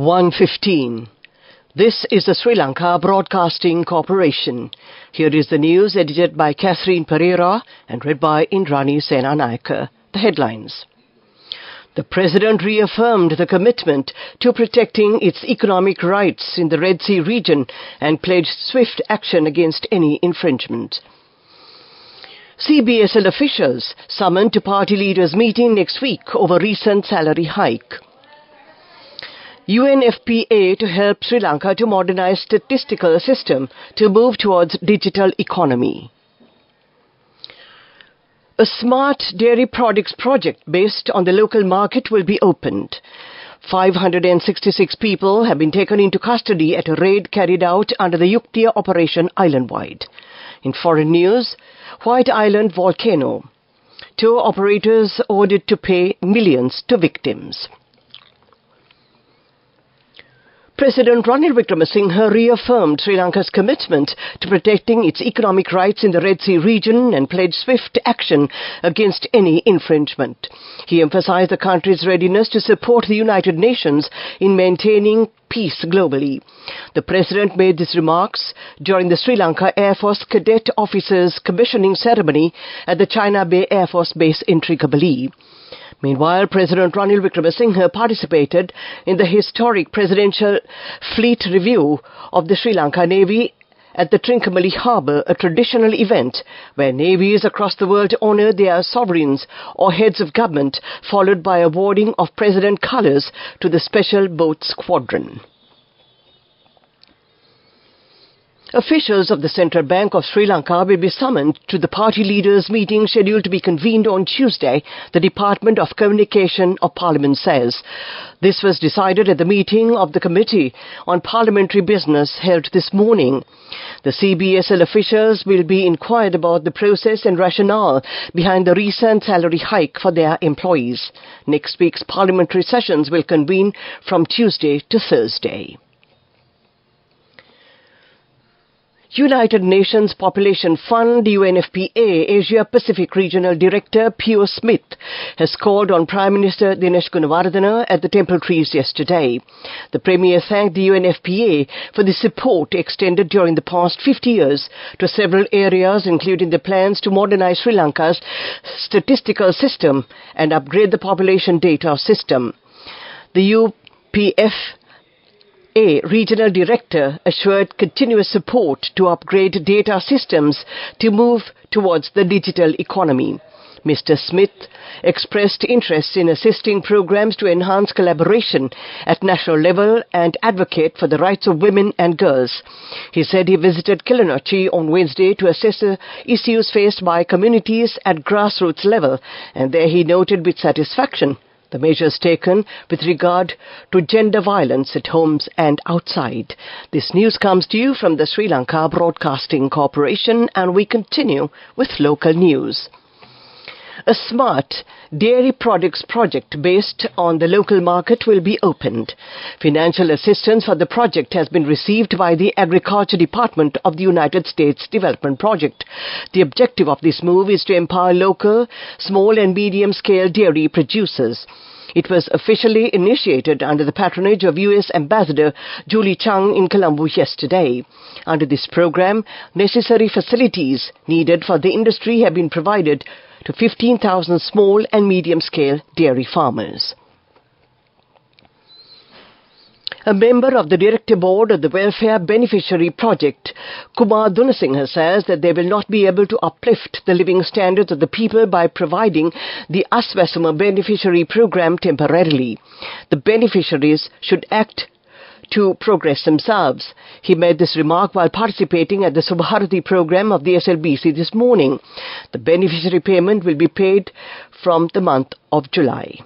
1:15. This is the Sri Lanka Broadcasting Corporation. Here is the news edited by Catherine Pereira and read by Indrani Senanayake. The headlines. The President reaffirmed the commitment to protecting its economic rights in the Red Sea region and pledged swift action against any infringement. CBSL officials summoned to party leaders' meeting next week over recent salary hike. UNFPA to help Sri Lanka to modernize statistical system to move towards digital economy. A smart dairy products project based on the local market will be opened. 566 people have been taken into custody at a raid carried out under the Yuktia operation island-wide. In foreign news, White Island volcano. Tour operators ordered to pay millions to victims. President Ranil Wickremesinghe reaffirmed Sri Lanka's commitment to protecting its economic rights in the Red Sea region and pledged swift action against any infringement. He emphasized the country's readiness to support the United Nations in maintaining peace globally. The President made these remarks during the Sri Lanka Air Force Cadet Officers Commissioning Ceremony at the China Bay Air Force Base in Trikabali. Meanwhile, President Ranil Wickremesinghe participated in the historic presidential fleet review of the Sri Lanka Navy at the Trincomalee Harbour, a traditional event where navies across the world honour their sovereigns or heads of government, followed by awarding of President colours to the Special Boat Squadron. Officials of the Central Bank of Sri Lanka will be summoned to the party leaders' meeting scheduled to be convened on Tuesday, the Department of Communication of Parliament says. This was decided at the meeting of the Committee on Parliamentary Business held this morning. The CBSL officials will be inquired about the process and rationale behind the recent salary hike for their employees. Next week's parliamentary sessions will convene from Tuesday to Thursday. United Nations Population Fund UNFPA Asia Pacific Regional Director Pio Smith has called on Prime Minister Dinesh Gunawardena at the Temple Trees yesterday. The Premier thanked the UNFPA for the support extended during the past 50 years to several areas, including the plans to modernize Sri Lanka's statistical system and upgrade the population data system. The UPF Regional Director assured continuous support to upgrade data systems to move towards the digital economy. Mr. Smith expressed interest in assisting programs to enhance collaboration at national level and advocate for the rights of women and girls. He said he visited Kilinochchi on Wednesday to assess the issues faced by communities at grassroots level, and there he noted with satisfaction the measures taken with regard to gender violence at homes and outside. This news comes to you from the Sri Lanka Broadcasting Corporation, and we continue with local news. A smart dairy products project based on the local market will be opened. Financial assistance for the project has been received by the Agriculture Department of the United States Development Project. The objective of this move is to empower local, small and medium-scale dairy producers. It was officially initiated under the patronage of U.S. Ambassador Julie Chung in Colombo yesterday. Under this program, necessary facilities needed for the industry have been provided to 15,000 small and medium-scale dairy farmers. A member of the Director Board of the Welfare Beneficiary Project, Kumar Dunasinghe, says that they will not be able to uplift the living standards of the people by providing the Aswasuma Beneficiary Program temporarily. The beneficiaries should act to progress themselves. He made this remark while participating at the Subharati program of the SLBC this morning. The beneficiary payment will be paid from the month of July.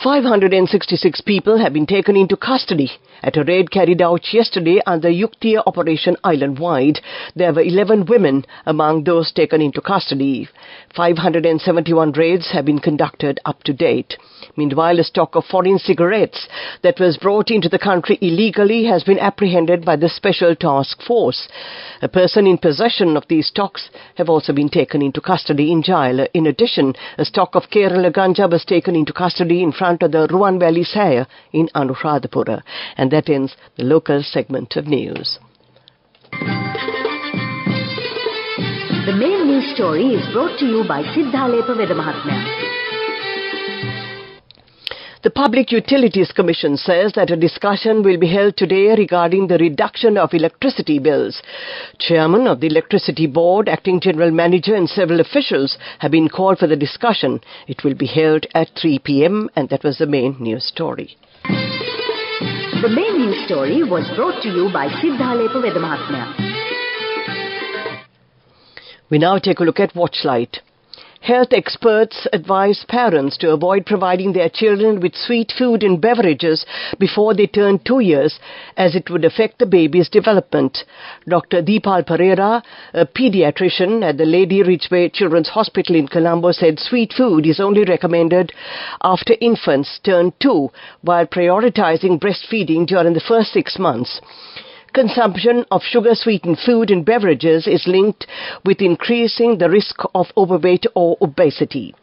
566 people have been taken into custody at a raid carried out yesterday under Yuktia operation island-wide. There were 11 women among those taken into custody. 571 raids have been conducted up to date. Meanwhile, a stock of foreign cigarettes that was brought into the country illegally has been apprehended by the Special Task Force. A person in possession of these stocks have also been taken into custody in jail. In addition, a stock of Kerala ganja was taken into custody in front front of the Ruwanveli Saya in Anuradhapura. And that ends the local segment of news. The main news story is brought to you by Sinhala Mahatmya. The Public Utilities Commission says that a discussion will be held today regarding the reduction of electricity bills. Chairman of the Electricity Board, Acting General Manager and several officials have been called for the discussion. It will be held at 3 p.m. and that was the main news story. The main news story was brought to you by Sinhala Mahatmya. We now take a look at Watchlight. Health experts advise parents to avoid providing their children with sweet food and beverages before they turn 2 years, as it would affect the baby's development. Dr. Deepal Pereira, a pediatrician at the Lady Ridgeway Children's Hospital in Colombo, said sweet food is only recommended after infants turn 2, while prioritizing breastfeeding during the first 6 months. Consumption of sugar-sweetened food and beverages is linked with increasing the risk of overweight or obesity.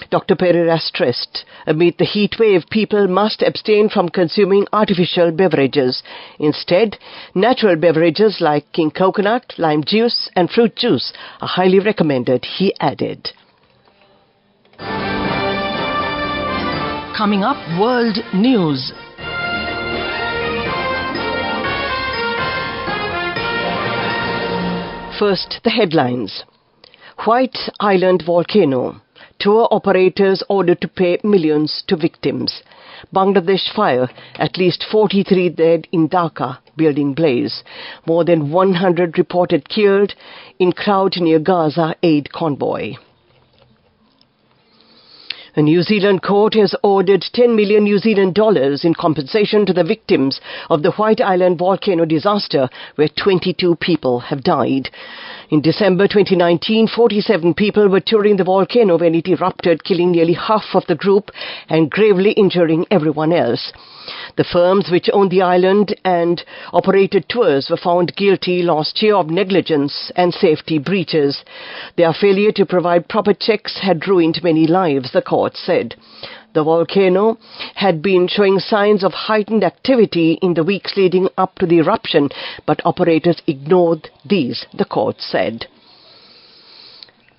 Dr. Pereira stressed, amid the heat wave, people must abstain from consuming artificial beverages. Instead, natural beverages like king coconut, lime juice and fruit juice are highly recommended, he added. Coming up, World News. First, the headlines. White Island volcano. Tour operators ordered to pay millions to victims. Bangladesh fire. At least 43 dead in Dhaka. Building blaze. More than 100 reported killed in crowd near Gaza aid convoy. A New Zealand court has ordered 10 million New Zealand dollars in compensation to the victims of the White Island volcano disaster, where 22 people have died. In December 2019, 47 people were touring the volcano when it erupted, killing nearly half of the group and gravely injuring everyone else. The firms which owned the island and operated tours were found guilty last year of negligence and safety breaches. Their failure to provide proper checks had ruined many lives, the court said. The volcano had been showing signs of heightened activity in the weeks leading up to the eruption, but operators ignored these, the court said.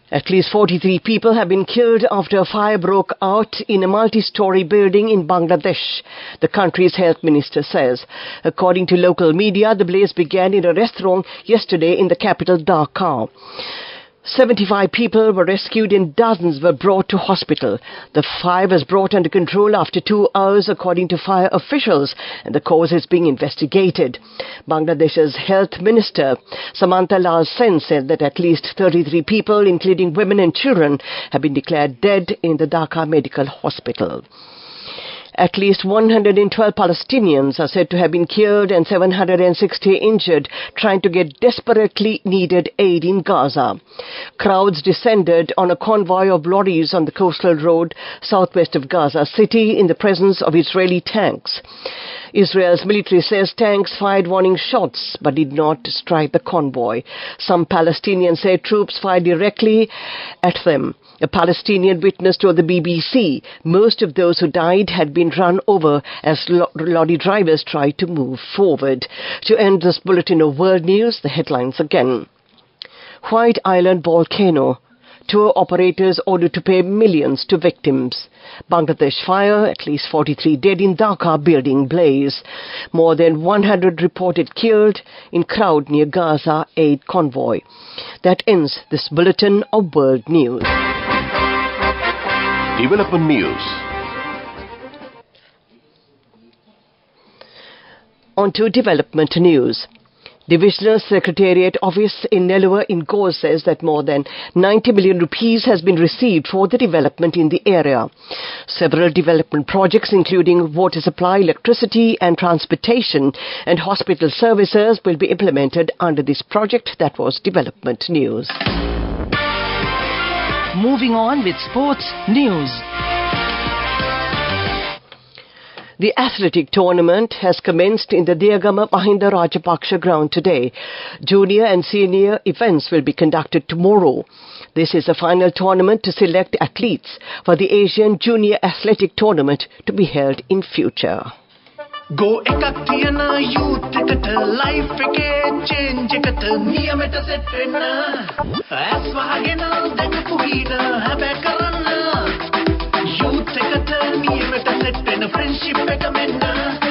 At least 43 people have been killed after a fire broke out in a multi-story building in Bangladesh, the country's health minister says. According to local media, the blaze began in a restaurant yesterday in the capital Dhaka. 75 people were rescued and dozens were brought to hospital. The fire was brought under control after 2 hours, according to fire officials, and the cause is being investigated. Bangladesh's health minister, Samantha Lal Sen, said that at least 33 people, including women and children, have been declared dead in the Dhaka Medical Hospital. At least 112 Palestinians are said to have been killed and 760 injured trying to get desperately needed aid in Gaza. Crowds descended on a convoy of lorries on the coastal road southwest of Gaza City in the presence of Israeli tanks. Israel's military says tanks fired warning shots but did not strike the convoy. Some Palestinians say troops fired directly at them. A Palestinian witness told the BBC most of those who died had been run over as lorry drivers tried to move forward. To end this bulletin of world news, the headlines again. White Island volcano. Tour operators ordered to pay millions to victims. Bangladesh fire, at least 43 dead in Dhaka building blaze. More than 100 reported killed in crowd near Gaza aid convoy. That ends this bulletin of world news. Development news. On to development news. Divisional Secretariat Office in Nellore in Goa says that more than 90 million rupees has been received for the development in the area. Several development projects including water supply, electricity and transportation and hospital services will be implemented under this project. That was development news. Moving on with sports news. The athletic tournament has commenced in the Diyagama Mahinda Rajapaksha ground today. Junior and senior events will be conducted tomorrow. This is the final tournament to select athletes for the Asian Junior Athletic Tournament to be held in future. Go ekak thiyana youth eකට life එකේ change එකට නියමෙට set වෙන්න ඇස් වහගෙන දැකපු වීන හැබැයි කරන්න youth එකට නියමෙට set වෙන්න friendship එක මෙන්න.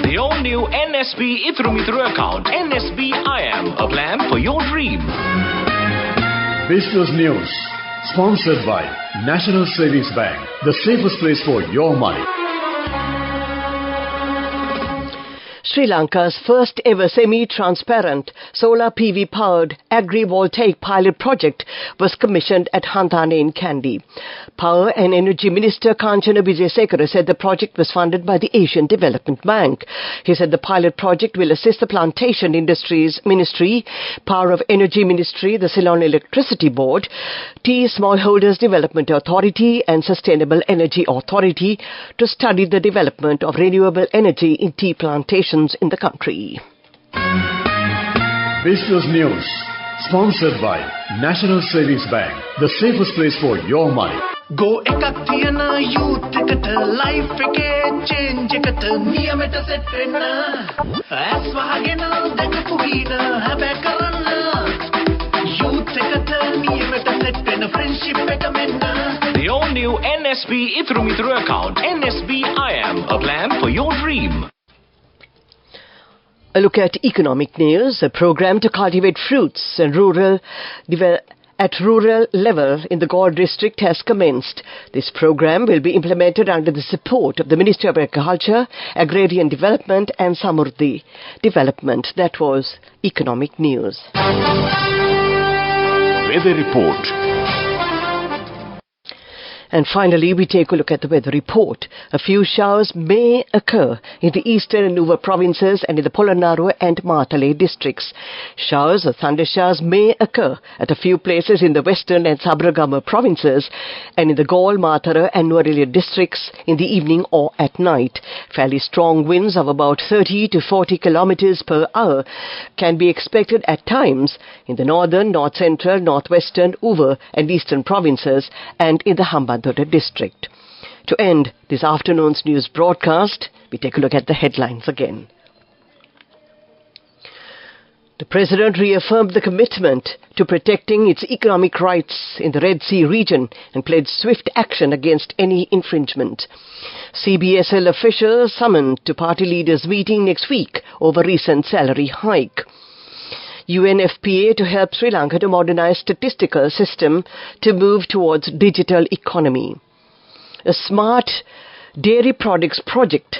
The all new NSB Ithru account, NSB I am, a plan for your dream. Business News, sponsored by National Savings Bank, the safest place for your money. Sri Lanka's first ever semi-transparent solar PV-powered agrivoltaic pilot project was commissioned at Hantane in Kandy. Power and Energy Minister Kanchana Wijesekara said the project was funded by the Asian Development Bank. He said the pilot project will assist the Plantation Industries Ministry, Power of Energy Ministry, the Ceylon Electricity Board, Tea Smallholders Development Authority and Sustainable Energy Authority to study the development of renewable energy in tea plantations in the country. Business News, sponsored by National Savings Bank, the safest place for your money. Go ekak thiyana youth එකට life එකේ change එකට නියමෙට set වෙන්න ඇස් වහගෙන දැකපු වීන හැබැයි කරන්න youth එකට නියමෙට set වෙන්න friendship එක මෙන්න. The all new NSB Ithru account, NSB I am, a plan for your dream. A look at economic news. A program to cultivate fruits and at rural level in the Gaur district has commenced. This program will be implemented under the support of the Ministry of Agriculture, Agrarian Development and Samurdhi Development. That was economic news. Weather report. And finally, we take a look at the weather report. A few showers may occur in the eastern and Nuva provinces and in the Polonnaruwa and Matale districts. Showers or thunder showers may occur at a few places in the western and Sabragama provinces and in the Gaul, Matara and Nuwara districts in the evening or at night. Fairly strong winds of about 30 to 40 kilometers per hour can be expected at times in the northern, north-central, northwestern, Uva and eastern provinces and in the Hambantota district. To end this afternoon's news broadcast, we take a look at the headlines again. The President reaffirmed the commitment to protecting its economic rights in the Red Sea region and pledged swift action against any infringement. CBSL officials summoned to party leaders' meeting next week over recent salary hike. UNFPA to help Sri Lanka to modernize statistical system to move towards digital economy. A smart dairy products project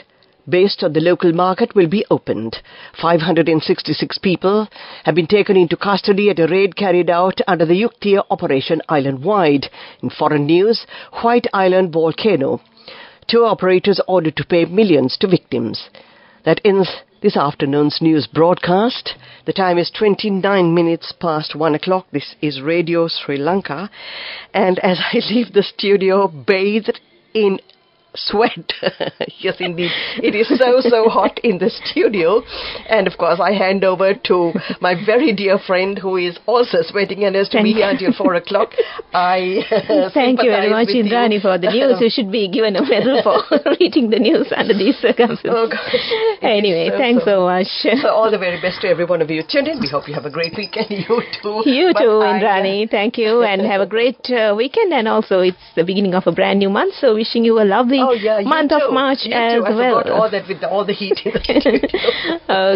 based on the local market will be opened. 566 people have been taken into custody at a raid carried out under the Yuktia operation island-wide. In foreign news, White Island volcano. Tour operators ordered to pay millions to victims. That ends this afternoon's news broadcast. The time is 29 minutes past 1 o'clock. This is Radio Sri Lanka. And as I leave the studio bathed in sweat, yes indeed, it is so hot in the studio. And of course I hand over to my very dear friend who is also sweating and has to be here until 4 o'clock. Thank you very much, Indrani, for the news. You should be given a medal for reading the news under these circumstances. Oh gosh. Anyway, thanks so much. So all the very best to every one of you tuned in. We hope you have a great weekend. You too. You too, Indrani. Thank you, and have a great weekend. And also, it's the beginning of a brand new month, so wishing you a lovely month of March as well. I forgot all that with all the heat in the studio.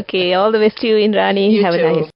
Okay, all the best to you, Indrani. Have a nice